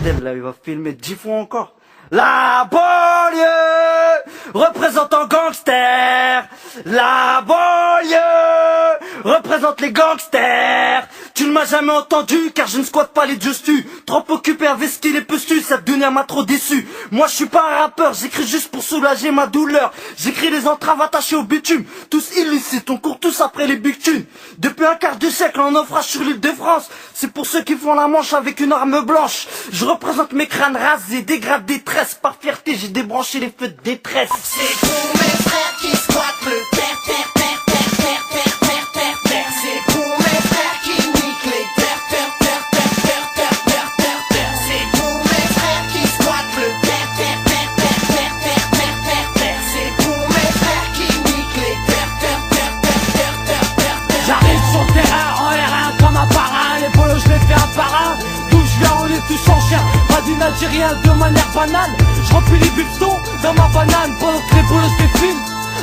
mortel là, il va filmer 10 fois encore. La banlieue représente un gangster. La banlieue représente les gangsters. Tu ne m'as jamais entendu car je ne squatte pas les justus. Trop occupé à vestir les postus, cette dunia m'a trop déçu. Moi je suis pas un rappeur, j'écris juste pour soulager ma douleur. J'écris les entraves attachées au bitume. Tous illicites, on court tous après les big tunes. Depuis un quart de siècle en naufrage sur l'île de France. C'est pour ceux qui font la manche avec une arme blanche. Je représente mes crânes rasés, dégradés, tresses. Par fierté j'ai débranché les feux de détresse. C'est pour mes frères qui squattent le terre, terre, terre, terre, terre, terre, terre, terre, terre. C'est pour mes frères qui niquent les terre, terre, terre, terre, terre, terre, terre, terre, terre. C'est pour mes frères qui squattent le terre, terre, terre, terre, terre, terre, terre, terre, terre. C'est pour mes frères qui niquent les terre, terre, terre, terre, terre, terre, terre, terre. J'arrive sur le terrain en R1 comme un parrain. Les bolos je les fais un par un. D'où je viens on est tous en chien. Pas d'une Algérien de manière banale. Je remplis les bulletons dans ma banane pendant que les bolos défilent.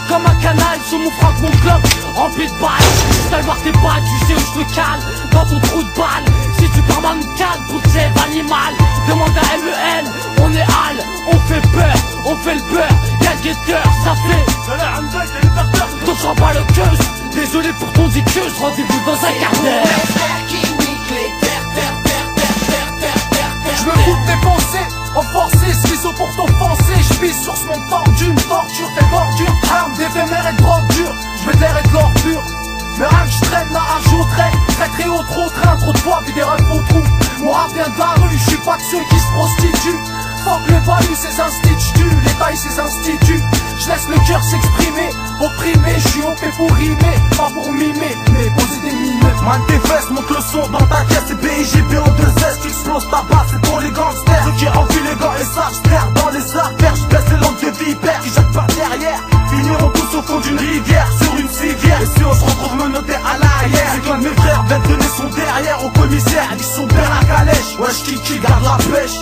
Comme un canal sur mon frac, mon club rempli de balles. Si t'as voir tes balles, tu sais où je te cale. Dans ton trou de balle. Si tu parles amical, pour de sève animal. Demande à MEL, on est hal. On fait peur, on fait le beurre. Y'a le guetteur, ça fait. Donc je pas le queue. Désolé pour ton dictus, rendez-vous dans un quart d'heure. Je me fous de tes pensées, enforcé, schizo pour t'offenser. Je pisse sur ce monde tordu, une torture, tes bordures. Armes d'éphémère et de drogue dure, je mets de l'air et de l'or pur. Mais rien que je traîne, là ajouterais. Très haut, trop train, trop de poids, puis des refs au trou. Mon rap vient de la rue, je suis pas de ceux qui se prostituent. Fuck les values, ces instituts, les tailles, ces instituts. Je laisse le cœur s'exprimer, opprimé, je suis OP pour rimer, pas pour mimer, mais poser des minutes. Man tes fesses, monte le son dans ta caisse, c'est BIGB en 2S, tu exploses ta base, c'est pour les gangsters. Ceux qui enfilent les gants et sages, terre dans les artères, je baisse les langues de vipères qui jettent par derrière. Finiront tous au fond d'une rivière, sur une civière. Et si on se retrouve menotté à l'arrière, c'est qu'un de mes frères viennent donner son derrière au commissaire, ils sont père la calèche, wesh Kiki garde la pêche.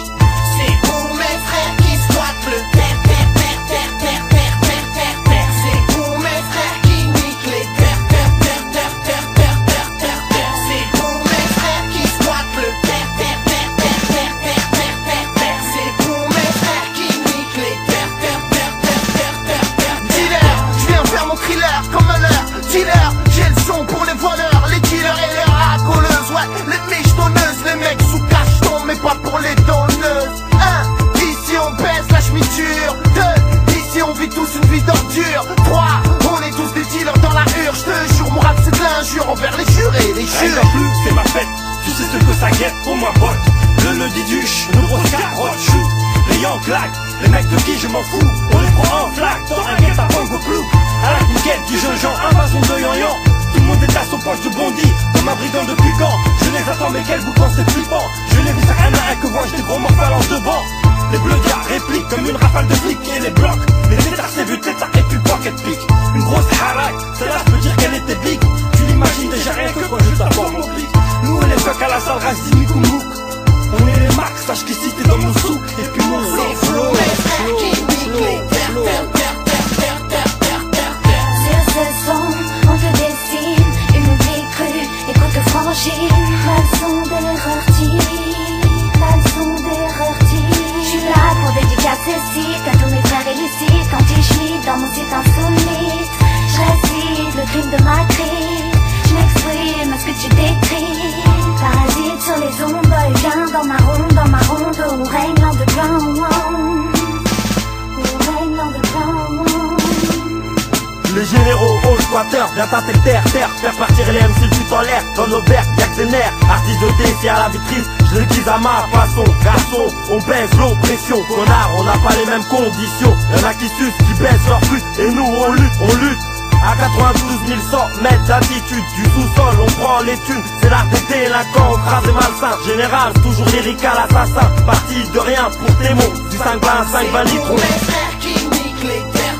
C'est pour mes frères qui squattent le terre, terre, terre, terre, terre, terre, terre, terre, terre. C'est pour mes frères qui niquent les terre, terre, terre, terre, terre, terre, terre, terre, terre. C'est pour mes frères qui squattent le terre, terre, terre, terre, terre, terre, terre, terre, terre. C'est pour mes frères qui niquent les terre, terre, terre, terre, terre, terre, terre. Dealer, je viens faire mon thriller comme un leurre. Dealer, j'ai le son pour les voleurs, les dealers et les racoleuses. Ouais, les miches donneuses, les mecs sous cacheton, mais pas pour les donneuses. Ici on baisse la chemiture. 2, ici on vit tous une vie d'ordure. 3, on est tous des dealers dans la hure. Je te jure, mon rap c'est de l'injure envers les jurés, les Rien jures. n'a plus, c'est ma fête, tu sais ce que ça guette pour ma botte. Le lundi duche, nos grosses carottes shoot. Les young claques, les mecs de qui je m'en fous. On les prend en flaque, dans un guet à Pongo Plou. À la conquête du jeune Jean, invasion de Yan-Yan. Tout le monde est à son poche de bondi, comme un brigand de Pucan. Je les attends mais quel boucan c'est flippant. Je les vis un à un que vois-je des gros morphalants devant. Les bleudiards répliquent comme une rafale de flics et les blocs. Les tétards c'est vu, tétards et puis pocket pick. Une grosse harak, celle-là je peux dire qu'elle était big. Tu l'imagines déjà rien que quand je t'apporte mon blic. Nous on les fuck à la salle Razini Koumouk. On est les max, sache qu'ici t'es dans mon sou. Et puis mon flow, Sur ce son, on te dessine une vie crue et qu'on te franchit. La leçon d'erreur-ti, la leçon d'erreur-ti. J'suis là pour dédicacer ce site à tous mes frères illicites. Anti-schmitt dans mon site insolite. J'récite le crime de ma crise. J'm'exprime à ce que tu décris. Parasite sur les ondes, viens dans ma ronde, où règne l'underground. Où règne l'underground. les généraux, hauts squatteurs, viens tâter le terre, faire partir les MC tout en l'air, dans nos verres, y'a que des nerfs, artistes de thé, à la vitrine, je les guise à ma façon, garçon, on baisse l'oppression, connard, on n'a pas les mêmes conditions, y'en a qui sucent, qui baissent leur pute, et nous on lutte. À 92 100 mètres d'altitude du sous-sol, on prend les thunes. C'est l'art des délinquants, crasé malsain. Général, toujours lyrical, assassin. Parti de rien pour tes mots. Du 5-20 à 5-20 litres. Pour mes frères qui niquent les terres.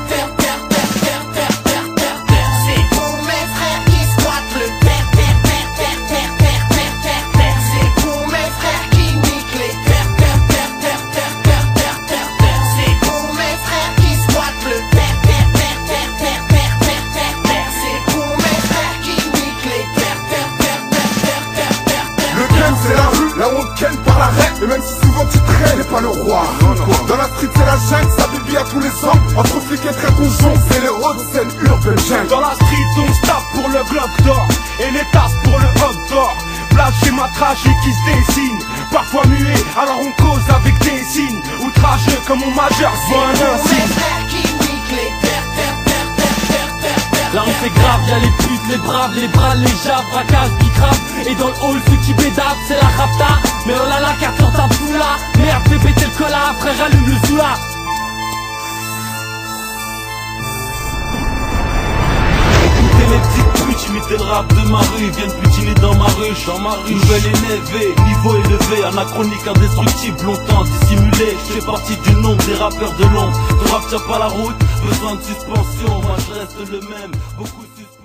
C'est pour mes frères qui squattent le terre. C'est pour mes frères qui niquent les terres. C'est pour mes frères qui squattent le terre. Le gun c'est la rue, là on te ken par la règle. Et même si souvent tu te jungle, ça bébé à tous les angles. Entre flics et très conjoints, c'est les hautes scènes urbaines jungle. Dans la street on se tape pour le globe d'or et les tasses pour le hot d'or. Blague schéma tragique qui se dessine, parfois muet, alors on cause avec des signes. Outrageux comme mon majeur, soit un insigne. Là on fait grave, y'a les putes, les braves, les bras, les javes, braquages qui cravent. Et dans le hall ceux qui bédavent c'est la rapta. Mais oh là là, carte dans ta boula. Merde, fais péter le cola, frère allume le zoula. Les petites putes, imiter le rap de ma rue, viennent butiner dans ma ruche, nouvelle énervée, niveau élevé, anachronique, indestructible, longtemps dissimulé. Je fais partie du nombre des rappeurs de l'ombre. Ton rap tient pas la route, besoin de suspension, moi je reste le même, beaucoup suspension.